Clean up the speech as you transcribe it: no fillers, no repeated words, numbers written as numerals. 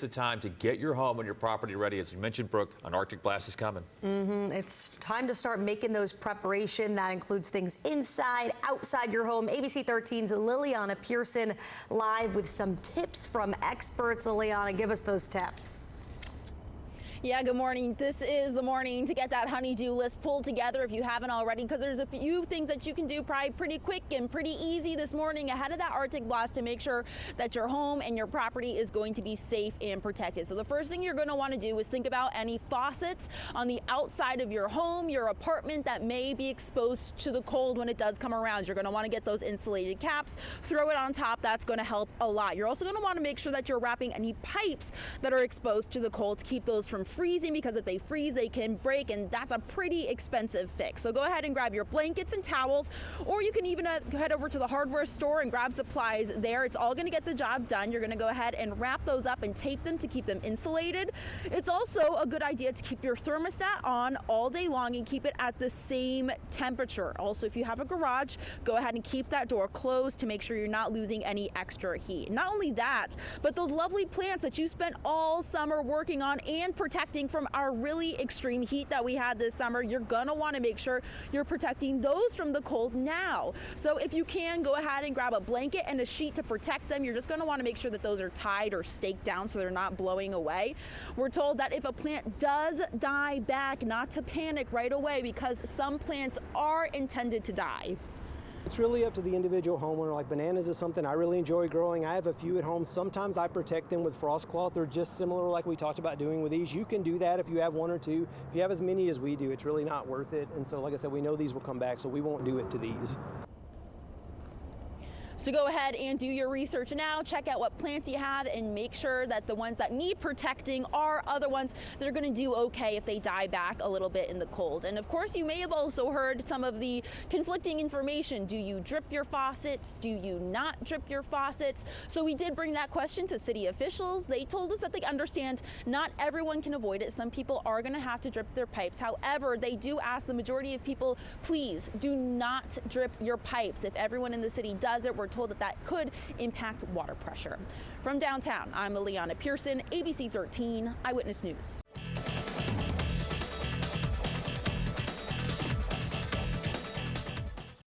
It's the time to get your home and your property ready. As you mentioned, Brooke, an Arctic blast is coming. It's time to start making those preparation. That includes things inside, outside your home. ABC 13's Liliana Pearson live with some tips from experts. Liliana, give us those tips. Yeah, good morning. This is the morning to get that honey-do list pulled together if you haven't already, because there's a few things that you can do probably pretty quick and pretty easy this morning ahead of that Arctic blast to make sure that your home and your property is going to be safe and protected. So the first thing you're going to want to do is think about any faucets on the outside of your home, your apartment that may be exposed to the cold when it does come around. You're going to want to get those insulated caps, throw it on top. That's going to help a lot. You're also going to want to make sure that you're wrapping any pipes that are exposed to the cold to keep those from freezing, because if they freeze, they can break, and that's a pretty expensive fix. So go ahead and grab your blankets and towels, or you can even head over to the hardware store and grab supplies there. It's all going to get the job done. You're going to go ahead and wrap those up and tape them to keep them insulated. It's also a good idea to keep your thermostat on all day long and keep it at the same temperature. Also, if you have a garage, go ahead and keep that door closed to make sure you're not losing any extra heat. Not only that, but those lovely plants that you spent all summer working on and protecting from our really extreme heat that we had this summer, you're gonna want to make sure you're protecting those from the cold now. So if you can, go ahead and grab a blanket and a sheet to protect them. You're just going to want to make sure that those are tied or staked down so they're not blowing away. We're told that if a plant does die back, not to panic right away, because some plants are intended to die. It's really up to the individual homeowner. Like bananas is something I really enjoy growing. I have a few at home. Sometimes I protect them with frost cloth. They're just similar like we talked about doing with these. You can do that if you have one or two. If you have as many as we do, it's really not worth it. And so like I said, we know these will come back, so we won't do it to these. So go ahead and do your research now. Check out what plants you have and make sure that the ones that need protecting are other ones that are going to do okay if they die back a little bit in the cold. And of course, you may have also heard some of the conflicting information. Do you drip your faucets? Do you not drip your faucets? So we did bring that question to city officials. They told us that they understand not everyone can avoid it. Some people are going to have to drip their pipes. However, they do ask the majority of people, please do not drip your pipes. If everyone in the city does it, we're told that that could impact water pressure. From downtown, I'm Liliana Pearson, ABC 13 Eyewitness News.